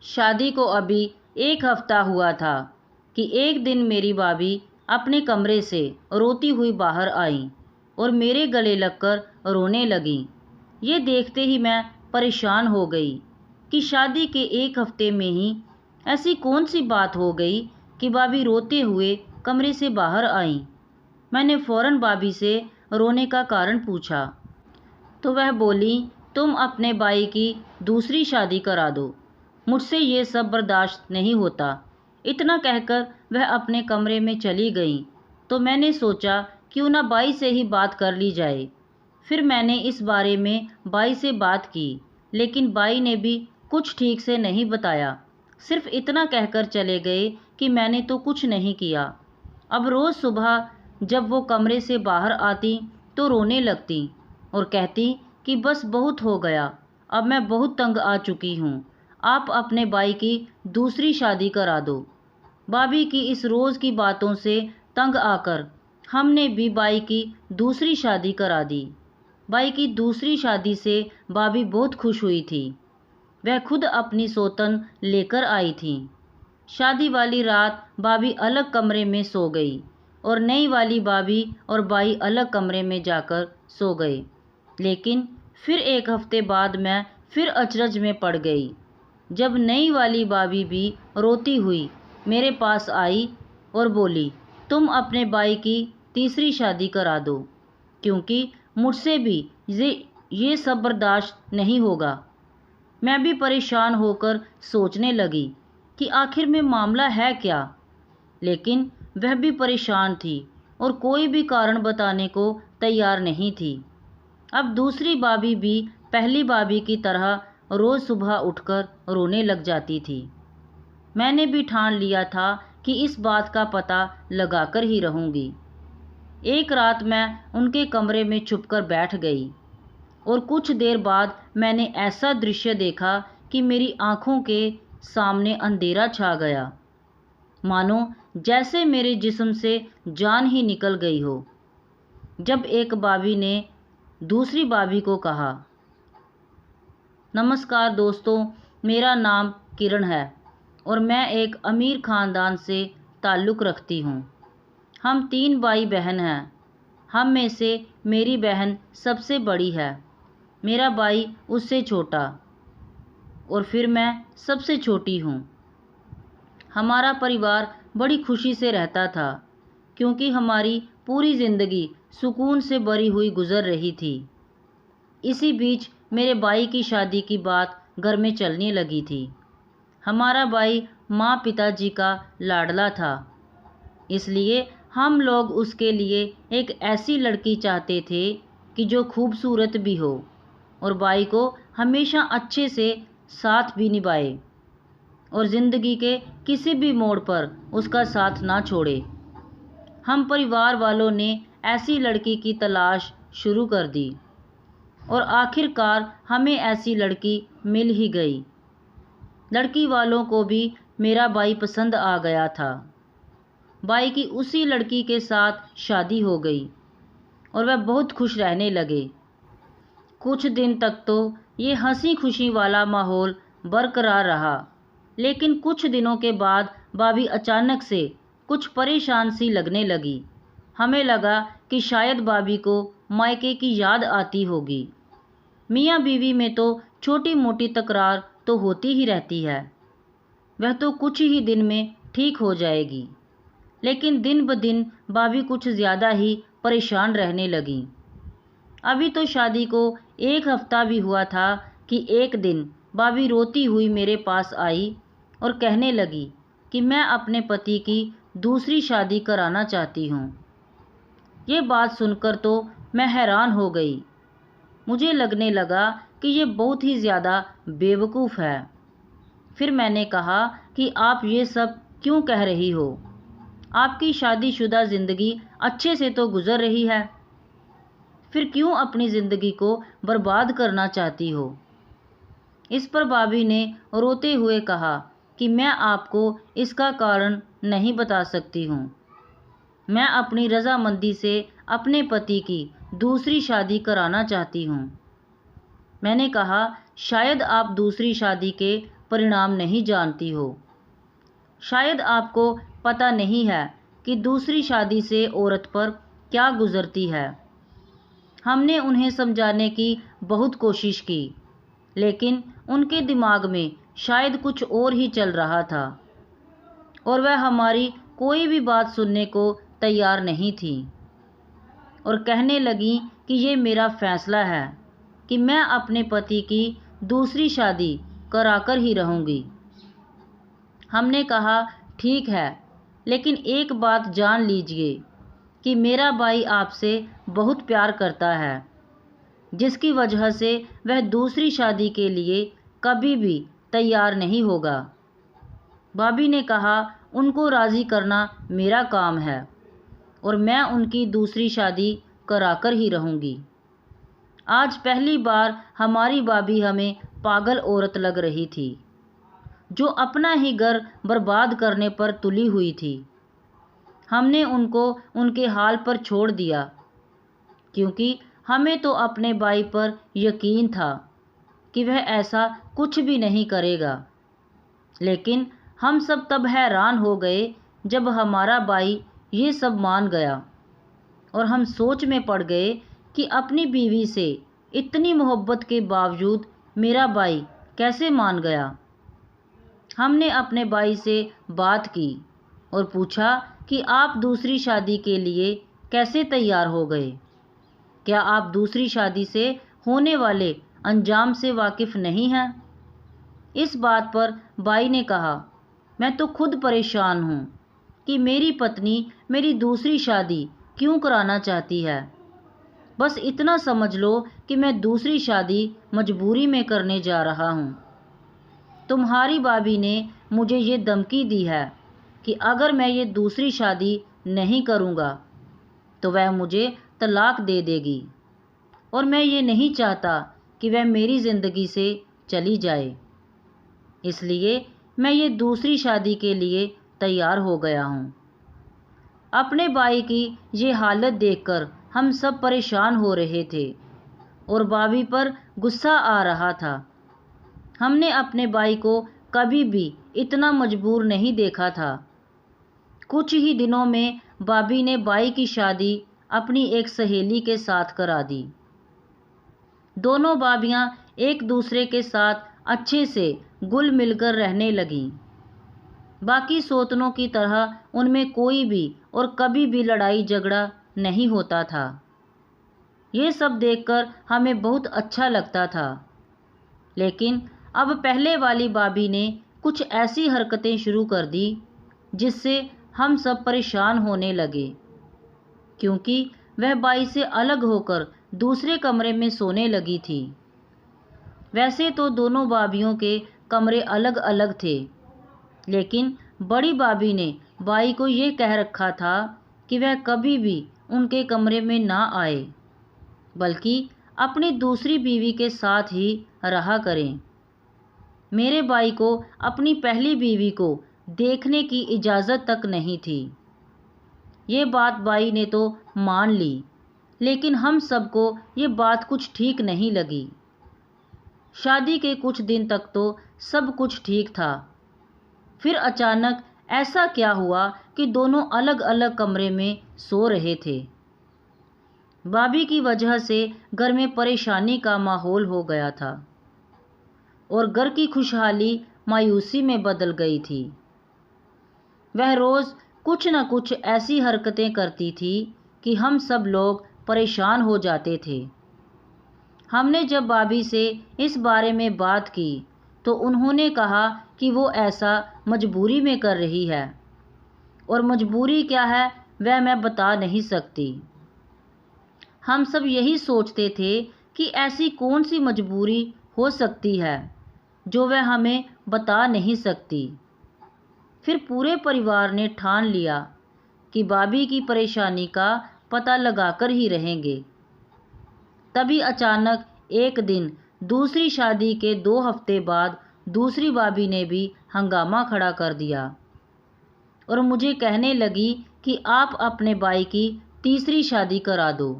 शादी को अभी 1 हफ्ता हुआ था कि एक दिन मेरी भाभी अपने कमरे से रोती हुई बाहर आई और मेरे गले लगकर रोने लगी। ये देखते ही मैं परेशान हो गई कि शादी के 1 हफ्ते में ही ऐसी कौन सी बात हो गई कि भाभी रोते हुए कमरे से बाहर आई। मैंने फ़ौरन भाभी से रोने का कारण पूछा तो वह बोली, तुम अपने भाई की दूसरी शादी करा दो, मुझसे ये सब बर्दाश्त नहीं होता। इतना कहकर वह अपने कमरे में चली गई तो मैंने सोचा क्यों ना बाई से ही बात कर ली जाए। फिर मैंने इस बारे में बाई से बात की, लेकिन बाई ने भी कुछ ठीक से नहीं बताया। सिर्फ इतना कहकर चले गए कि मैंने तो कुछ नहीं किया। अब रोज़ सुबह जब वो कमरे से बाहर आती तो रोने लगती और कहती कि बस बहुत हो गया, अब मैं बहुत तंग आ चुकी हूँ, आप अपने भाई की दूसरी शादी करा दो। भाभी की इस रोज़ की बातों से तंग आकर हमने भी भाई की दूसरी शादी करा दी। भाई की दूसरी शादी से भाभी बहुत खुश हुई थी। वह खुद अपनी सौतन लेकर आई थी। शादी वाली रात भाभी अलग कमरे में सो गई और नई वाली भाभी और भाई अलग कमरे में जाकर सो गए। लेकिन फिर 1 हफ्ते बाद मैं फिर अचरज में पड़ गई जब नई वाली भाभी भी रोती हुई मेरे पास आई और बोली, तुम अपने भाई की तीसरी शादी करा दो, क्योंकि मुझसे भी ये सब बर्दाश्त नहीं होगा। मैं भी परेशान होकर सोचने लगी कि आखिर में मामला है क्या, लेकिन वह भी परेशान थी और कोई भी कारण बताने को तैयार नहीं थी। अब दूसरी भाभी भी पहली भाभी की तरह रोज़ सुबह उठकर रोने लग जाती थी। मैंने भी ठान लिया था कि इस बात का पता लगाकर ही रहूँगी। एक रात मैं उनके कमरे में छुपकर बैठ गई और कुछ देर बाद मैंने ऐसा दृश्य देखा कि मेरी आँखों के सामने अंधेरा छा गया, मानो जैसे मेरे जिस्म से जान ही निकल गई हो। जब एक भाभी ने दूसरी भाभी को कहा, नमस्कार दोस्तों, मेरा नाम किरण है और मैं एक अमीर ख़ानदान से ताल्लुक़ रखती हूँ। हम 3 भाई बहन हैं। हम में से मेरी बहन सबसे बड़ी है, मेरा भाई उससे छोटा और फिर मैं सबसे छोटी हूँ। हमारा परिवार बड़ी खुशी से रहता था क्योंकि हमारी पूरी ज़िंदगी सुकून से भरी हुई गुज़र रही थी। इसी बीच मेरे भाई की शादी की बात घर में चलने लगी थी। हमारा भाई माँ पिताजी का लाडला था, इसलिए हम लोग उसके लिए एक ऐसी लड़की चाहते थे कि जो खूबसूरत भी हो और भाई को हमेशा अच्छे से साथ भी निभाए और ज़िंदगी के किसी भी मोड़ पर उसका साथ ना छोड़े। हम परिवार वालों ने ऐसी लड़की की तलाश शुरू कर दी और आखिरकार हमें ऐसी लड़की मिल ही गई। लड़की वालों को भी मेरा भाई पसंद आ गया था। भाई की उसी लड़की के साथ शादी हो गई और वह बहुत खुश रहने लगे। कुछ दिन तक तो ये हंसी खुशी वाला माहौल बरकरार रहा, लेकिन कुछ दिनों के बाद भाभी अचानक से कुछ परेशान सी लगने लगी। हमें लगा कि शायद भाभी को मायके की याद आती होगी। मियाँ बीवी में तो छोटी मोटी तकरार तो होती ही रहती है, वह तो कुछ ही दिन में ठीक हो जाएगी। लेकिन दिन ब दिन भाभी कुछ ज़्यादा ही परेशान रहने लगी। अभी तो शादी को 1 हफ्ता भी हुआ था कि एक दिन भाभी रोती हुई मेरे पास आई और कहने लगी कि मैं अपने पति की दूसरी शादी कराना चाहती हूँ। ये बात सुनकर तो मैं हैरान हो गई। मुझे लगने लगा कि ये बहुत ही ज़्यादा बेवकूफ़ है। फिर मैंने कहा कि आप ये सब क्यों कह रही हो? आपकी शादीशुदा ज़िंदगी अच्छे से तो गुज़र रही है, फिर क्यों अपनी ज़िंदगी को बर्बाद करना चाहती हो? इस पर भाभी ने रोते हुए कहा कि मैं आपको इसका कारण नहीं बता सकती हूँ। मैं अपनी रज़ामंदी से अपने पति की दूसरी शादी कराना चाहती हूँ। मैंने कहा, शायद आप दूसरी शादी के परिणाम नहीं जानती हो। शायद आपको पता नहीं है कि दूसरी शादी से औरत पर क्या गुजरती है। हमने उन्हें समझाने की बहुत कोशिश की, लेकिन उनके दिमाग में शायद कुछ और ही चल रहा था और वह हमारी कोई भी बात सुनने को तैयार नहीं थी और कहने लगी कि ये मेरा फैसला है कि मैं अपने पति की दूसरी शादी कराकर ही रहूंगी। हमने कहा, ठीक है, लेकिन एक बात जान लीजिए कि मेरा भाई आपसे बहुत प्यार करता है, जिसकी वजह से वह दूसरी शादी के लिए कभी भी तैयार नहीं होगा। भाभी ने कहा, उनको राज़ी करना मेरा काम है और मैं उनकी दूसरी शादी कराकर ही रहूंगी। आज पहली बार हमारी भाभी हमें पागल औरत लग रही थी, जो अपना ही घर बर्बाद करने पर तुली हुई थी। हमने उनको उनके हाल पर छोड़ दिया, क्योंकि हमें तो अपने भाई पर यकीन था कि वह ऐसा कुछ भी नहीं करेगा। लेकिन हम सब तब हैरान हो गए जब हमारा भाई ये सब मान गया और हम सोच में पड़ गए कि अपनी बीवी से इतनी मोहब्बत के बावजूद मेरा भाई कैसे मान गया। हमने अपने भाई से बात की और पूछा कि आप दूसरी शादी के लिए कैसे तैयार हो गए? क्या आप दूसरी शादी से होने वाले अंजाम से वाकिफ़ नहीं हैं? इस बात पर भाई ने कहा, मैं तो खुद परेशान हूँ कि मेरी पत्नी मेरी दूसरी शादी क्यों कराना चाहती है। बस इतना समझ लो कि मैं दूसरी शादी मजबूरी में करने जा रहा हूँ। तुम्हारी भाभी ने मुझे ये धमकी दी है कि अगर मैं ये दूसरी शादी नहीं करूँगा तो वह मुझे तलाक दे देगी और मैं ये नहीं चाहता कि वह मेरी ज़िंदगी से चली जाए। इसलिए मैं ये दूसरी शादी के लिए तैयार हो गया हूँ। अपने भाई की ये हालत देखकर हम सब परेशान हो रहे थे और भाभी पर गुस्सा आ रहा था। हमने अपने भाई को कभी भी इतना मजबूर नहीं देखा था। कुछ ही दिनों में भाभी ने भाई की शादी अपनी एक सहेली के साथ करा दी। दोनों भाभियां एक दूसरे के साथ अच्छे से घुल मिलकर रहने लगीं। बाकी सौतनों की तरह उनमें कोई भी और कभी भी लड़ाई झगड़ा नहीं होता था। ये सब देखकर हमें बहुत अच्छा लगता था। लेकिन अब पहले वाली भाभी ने कुछ ऐसी हरकतें शुरू कर दी जिससे हम सब परेशान होने लगे, क्योंकि वह भाई से अलग होकर दूसरे कमरे में सोने लगी थी। वैसे तो दोनों भाभियों के कमरे अलग अलग थे, लेकिन बड़ी भाभी ने भाई को ये कह रखा था कि वह कभी भी उनके कमरे में ना आए, बल्कि अपनी दूसरी बीवी के साथ ही रहा करें। मेरे भाई को अपनी पहली बीवी को देखने की इजाज़त तक नहीं थी। ये बात भाई ने तो मान ली, लेकिन हम सबको ये बात कुछ ठीक नहीं लगी। शादी के कुछ दिन तक तो सब कुछ ठीक था। फिर अचानक ऐसा क्या हुआ कि दोनों अलग अलग कमरे में सो रहे थे। भाभी की वजह से घर में परेशानी का माहौल हो गया था और घर की खुशहाली मायूसी में बदल गई थी। वह रोज़ कुछ न कुछ ऐसी हरकतें करती थी कि हम सब लोग परेशान हो जाते थे। हमने जब भाभी से इस बारे में बात की तो उन्होंने कहा कि वो ऐसा मजबूरी में कर रही है और मजबूरी क्या है वह मैं बता नहीं सकती। हम सब यही सोचते थे कि ऐसी कौन सी मजबूरी हो सकती है जो वह हमें बता नहीं सकती। फिर पूरे परिवार ने ठान लिया कि भाभी की परेशानी का पता लगाकर ही रहेंगे। तभी अचानक एक दिन दूसरी शादी के 2 हफ्ते बाद दूसरी भाभी ने भी हंगामा खड़ा कर दिया और मुझे कहने लगी कि आप अपने भाई की तीसरी शादी करा दो।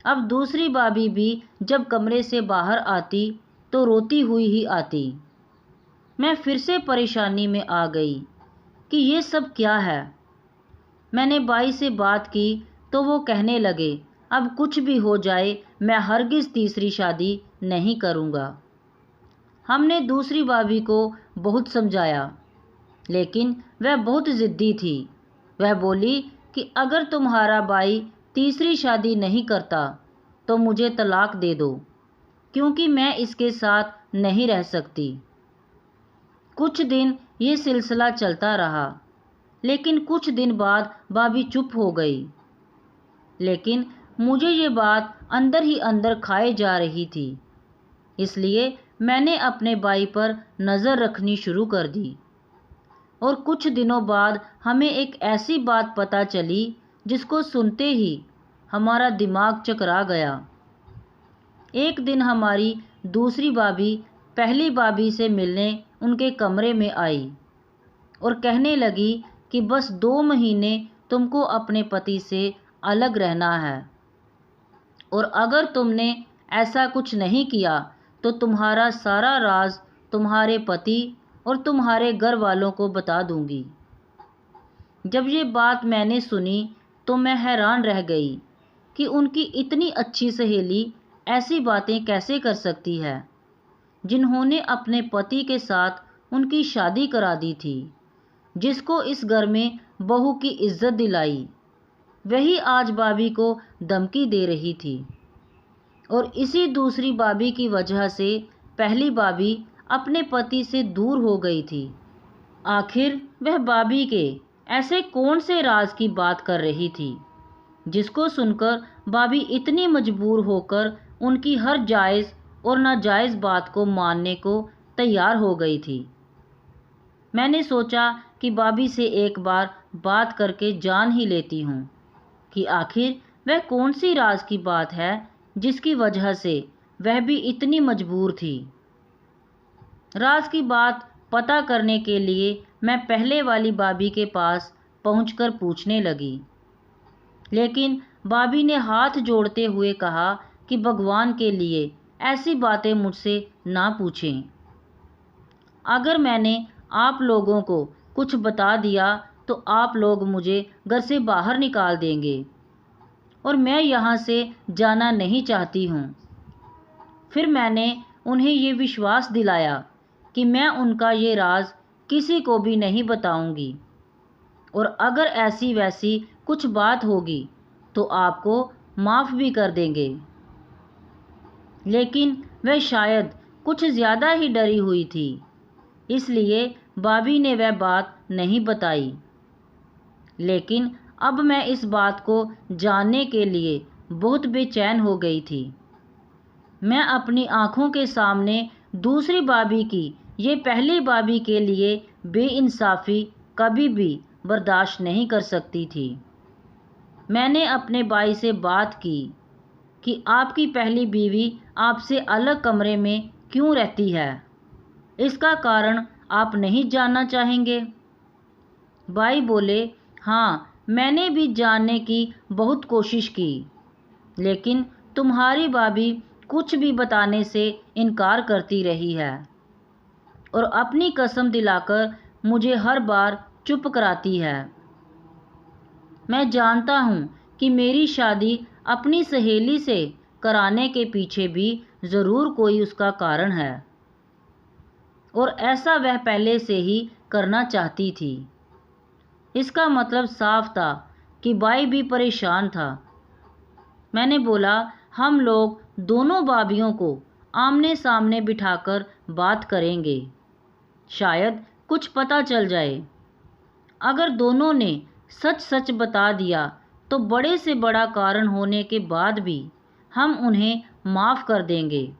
अब दूसरी भाभी भी जब कमरे से बाहर आती तो रोती हुई ही आती। मैं फिर से परेशानी में आ गई कि ये सब क्या है। मैंने बाई से बात की तो वो कहने लगे, अब कुछ भी हो जाए मैं हरगिज़ तीसरी शादी नहीं करूँगा। हमने दूसरी भाभी को बहुत समझाया, लेकिन वह बहुत ज़िद्दी थी। वह बोली कि अगर तुम्हारा भाई तीसरी शादी नहीं करता तो मुझे तलाक दे दो, क्योंकि मैं इसके साथ नहीं रह सकती। कुछ दिन ये सिलसिला चलता रहा, लेकिन कुछ दिन बाद भाभी चुप हो गई। लेकिन मुझे ये बात अंदर ही अंदर खाए जा रही थी, इसलिए मैंने अपने भाई पर नज़र रखनी शुरू कर दी। और कुछ दिनों बाद हमें एक ऐसी बात पता चली जिसको सुनते ही हमारा दिमाग चकरा गया। एक दिन हमारी दूसरी भाभी पहली भाभी से मिलने उनके कमरे में आई और कहने लगी कि बस 2 महीने तुमको अपने पति से अलग रहना है, और अगर तुमने ऐसा कुछ नहीं किया तो तुम्हारा सारा राज तुम्हारे पति और तुम्हारे घर वालों को बता दूंगी। जब ये बात मैंने सुनी तो मैं हैरान रह गई कि उनकी इतनी अच्छी सहेली ऐसी बातें कैसे कर सकती है, जिन्होंने अपने पति के साथ उनकी शादी करा दी थी, जिसको इस घर में बहू की इज्जत दिलाई, वही आज भाभी को धमकी दे रही थी। और इसी दूसरी भाभी की वजह से पहली भाभी अपने पति से दूर हो गई थी। आखिर वह भाभी के ऐसे कौन से राज की बात कर रही थी, जिसको सुनकर भाभी इतनी मजबूर होकर उनकी हर जायज़ और नाजायज़ बात को मानने को तैयार हो गई थी। मैंने सोचा कि भाभी से एक बार बात करके जान ही लेती हूँ कि आखिर वह कौन सी राज की बात है जिसकी वजह से वह भी इतनी मजबूर थी। राज की बात पता करने के लिए मैं पहले वाली भाभी के पास पहुंचकर पूछने लगी, लेकिन भाभी ने हाथ जोड़ते हुए कहा कि भगवान के लिए ऐसी बातें मुझसे ना पूछें। अगर मैंने आप लोगों को कुछ बता दिया तो आप लोग मुझे घर से बाहर निकाल देंगे और मैं यहाँ से जाना नहीं चाहती हूँ। फिर मैंने उन्हें ये विश्वास दिलाया कि मैं उनका ये राज किसी को भी नहीं बताऊंगी, और अगर ऐसी वैसी कुछ बात होगी तो आपको माफ़ भी कर देंगे। लेकिन वह शायद कुछ ज़्यादा ही डरी हुई थी, इसलिए भाभी ने वह बात नहीं बताई। लेकिन अब मैं इस बात को जानने के लिए बहुत बेचैन हो गई थी। मैं अपनी आँखों के सामने दूसरी भाभी की ये पहली भाभी के लिए बेइंसाफ़ी कभी भी बर्दाश्त नहीं कर सकती थी। मैंने अपने भाई से बात की कि आपकी पहली बीवी आपसे अलग कमरे में क्यों रहती है, इसका कारण आप नहीं जानना चाहेंगे? भाई बोले, हाँ, मैंने भी जानने की बहुत कोशिश की, लेकिन तुम्हारी भाभी कुछ भी बताने से इनकार करती रही है और अपनी कसम दिलाकर मुझे हर बार चुप कराती है। मैं जानता हूँ कि मेरी शादी अपनी सहेली से कराने के पीछे भी ज़रूर कोई उसका कारण है, और ऐसा वह पहले से ही करना चाहती थी। इसका मतलब साफ था कि भाई भी परेशान था। मैंने बोला, हम लोग दोनों भाभियों को आमने सामने बिठाकर बात करेंगे, शायद कुछ पता चल जाए। अगर दोनों ने सच सच बता दिया तो बड़े से बड़ा कारण होने के बाद भी हम उन्हें माफ़ कर देंगे,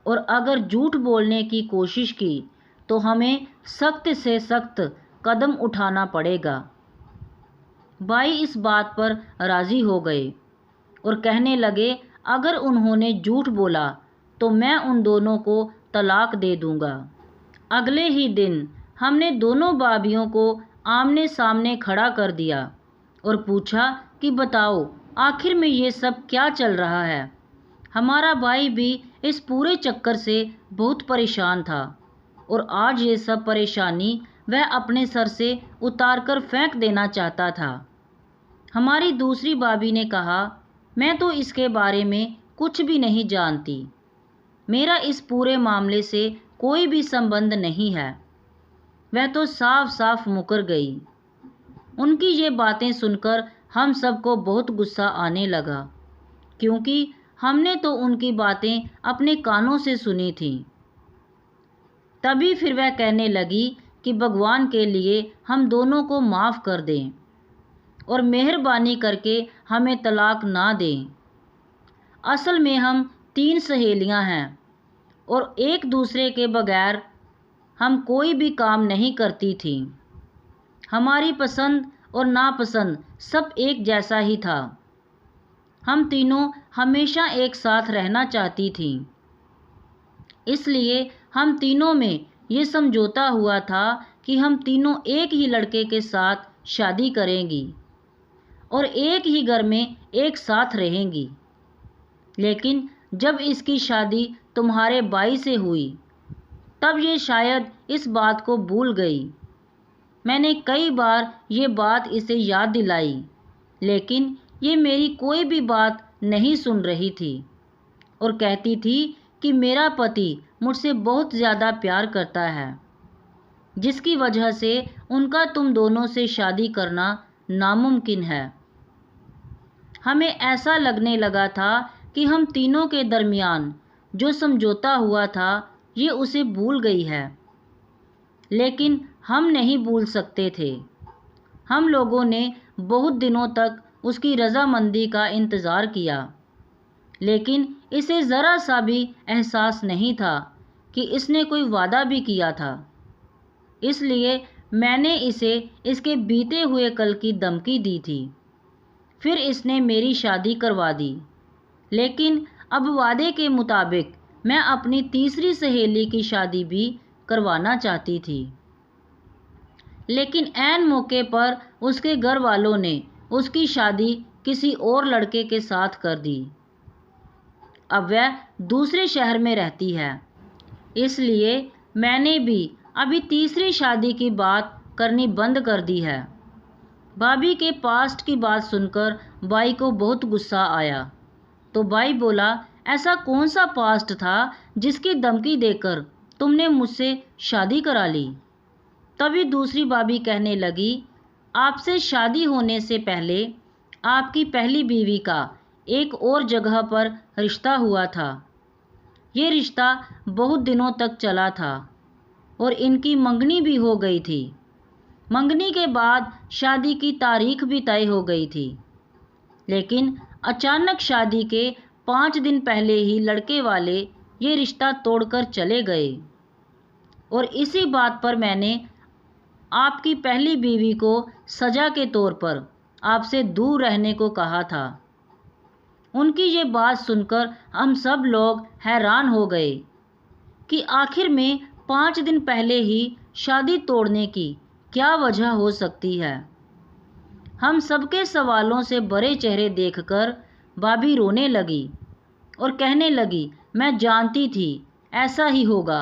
और अगर झूठ बोलने की कोशिश की तो हमें सख्त से सख्त कदम उठाना पड़ेगा। भाई इस बात पर राज़ी हो गए और कहने लगे, अगर उन्होंने झूठ बोला तो मैं उन दोनों को तलाक दे दूंगा। अगले ही दिन हमने दोनों भाभियों को आमने सामने खड़ा कर दिया और पूछा कि बताओ, आखिर में ये सब क्या चल रहा है। हमारा भाई भी इस पूरे चक्कर से बहुत परेशान था। और आज ये सब परेशानी वह अपने सर से उतार कर फेंक देना चाहता था। हमारी दूसरी भाभी ने कहा, मैं तो इसके बारे में कुछ भी नहीं जानती। मेरा इस पूरे मामले से कोई भी संबंध नहीं है। वह तो साफ साफ मुकर गई। उनकी ये बातें सुनकर हम सबको बहुत गुस्सा आने लगा, क्योंकि हमने तो उनकी बातें अपने कानों से सुनी थीं। तभी फिर वह कहने लगी कि भगवान के लिए हम दोनों को माफ़ कर दें और मेहरबानी करके हमें तलाक ना दें। असल में हम 3 सहेलियां हैं और एक दूसरे के बगैर हम कोई भी काम नहीं करती थीं। हमारी पसंद और नापसंद सब एक जैसा ही था। हम तीनों हमेशा एक साथ रहना चाहती थीं। इसलिए हम तीनों में ये समझौता हुआ था कि हम तीनों एक ही लड़के के साथ शादी करेंगी और एक ही घर में एक साथ रहेंगी। लेकिन जब इसकी शादी तुम्हारे भाई से हुई, तब ये शायद इस बात को भूल गई। मैंने कई बार ये बात इसे याद दिलाई, लेकिन ये मेरी कोई भी बात नहीं सुन रही थी और कहती थी कि मेरा पति मुझसे बहुत ज़्यादा प्यार करता है, जिसकी वजह से उनका तुम दोनों से शादी करना नामुमकिन है। हमें ऐसा लगने लगा था कि हम तीनों के दरमियान जो समझौता हुआ था ये उसे भूल गई है, लेकिन हम नहीं भूल सकते थे। हम लोगों ने बहुत दिनों तक उसकी रजामंदी का इंतज़ार किया, लेकिन इसे ज़रा सा भी एहसास नहीं था कि इसने कोई वादा भी किया था। इसलिए मैंने इसे इसके बीते हुए कल की धमकी दी थी। फिर इसने मेरी शादी करवा दी, लेकिन अब वादे के मुताबिक मैं अपनी तीसरी सहेली की शादी भी करवाना चाहती थी। लेकिन ऐन मौके पर उसके घर वालों ने उसकी शादी किसी और लड़के के साथ कर दी। अब वह दूसरे शहर में रहती है, इसलिए मैंने भी अभी तीसरी शादी की बात करनी बंद कर दी है। भाभी के पास्ट की बात सुनकर भाई को बहुत गुस्सा आया, तो भाई बोला, ऐसा कौन सा पास्ट था जिसकी धमकी देकर तुमने मुझसे शादी करा ली? तभी दूसरी भाभी कहने लगी, आपसे शादी होने से पहले आपकी पहली बीवी का एक और जगह पर रिश्ता हुआ था। ये रिश्ता बहुत दिनों तक चला था और इनकी मंगनी भी हो गई थी। मंगनी के बाद शादी की तारीख भी तय हो गई थी, लेकिन अचानक शादी के 5 दिन पहले ही लड़के वाले ये रिश्ता तोड़कर चले गए और इसी बात पर मैंने आपकी पहली बीवी को सज़ा के तौर पर आपसे दूर रहने को कहा था। उनकी ये बात सुनकर हम सब लोग हैरान हो गए कि आखिर में 5 दिन पहले ही शादी तोड़ने की क्या वजह हो सकती है। हम सबके सवालों से भरे चेहरे देखकर भाभी रोने लगी और कहने लगी, मैं जानती थी ऐसा ही होगा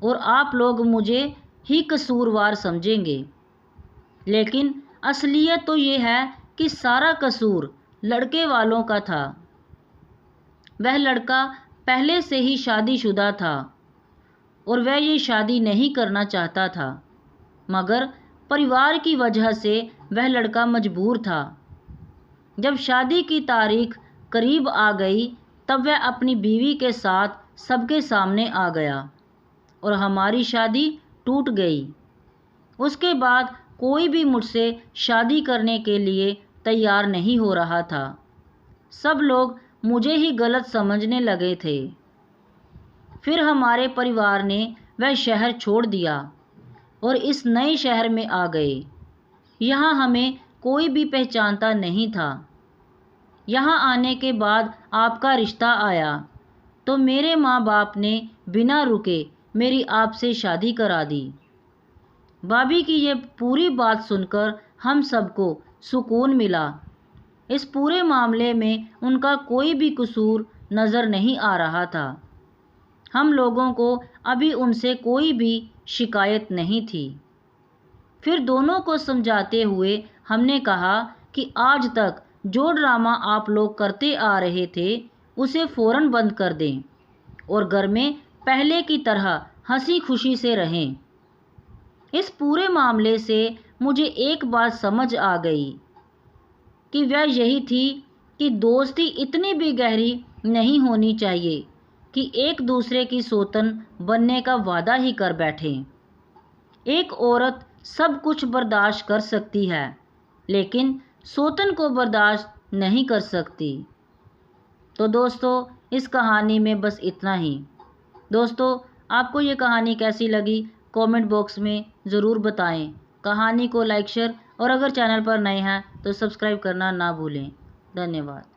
और आप लोग मुझे ही कसूरवार समझेंगे, लेकिन असलियत तो ये है कि सारा कसूर लड़के वालों का था। वह लड़का पहले से ही शादीशुदा था और वह ये शादी नहीं करना चाहता था, मगर परिवार की वजह से वह लड़का मजबूर था। जब शादी की तारीख करीब आ गई, तब वह अपनी बीवी के साथ सबके सामने आ गया और हमारी शादी टूट गई। उसके बाद कोई भी मुझसे शादी करने के लिए तैयार नहीं हो रहा था। सब लोग मुझे ही गलत समझने लगे थे। फिर हमारे परिवार ने वह शहर छोड़ दिया और इस नए शहर में आ गए। यहाँ हमें कोई भी पहचानता नहीं था। यहाँ आने के बाद आपका रिश्ता आया तो मेरे माँ बाप ने बिना रुके मेरी आपसे शादी करा दी। भाभी की ये पूरी बात सुनकर हम सबको सुकून मिला। इस पूरे मामले में उनका कोई भी कसूर नज़र नहीं आ रहा था। हम लोगों को अभी उनसे कोई भी शिकायत नहीं थी। फिर दोनों को समझाते हुए हमने कहा कि आज तक जो ड्रामा आप लोग करते आ रहे थे उसे फ़ौरन बंद कर दें और घर में पहले की तरह हंसी खुशी से रहें। इस पूरे मामले से मुझे एक बात समझ आ गई कि वह यही थी कि दोस्ती इतनी भी गहरी नहीं होनी चाहिए कि एक दूसरे की सौतन बनने का वादा ही कर बैठें। एक औरत सब कुछ बर्दाश्त कर सकती है, लेकिन सौतन को बर्दाश्त नहीं कर सकती। तो दोस्तों, इस कहानी में बस इतना ही। दोस्तों, आपको ये कहानी कैसी लगी कमेंट बॉक्स में ज़रूर बताएं। कहानी को लाइक शेयर और अगर चैनल पर नए हैं तो सब्सक्राइब करना ना भूलें। धन्यवाद।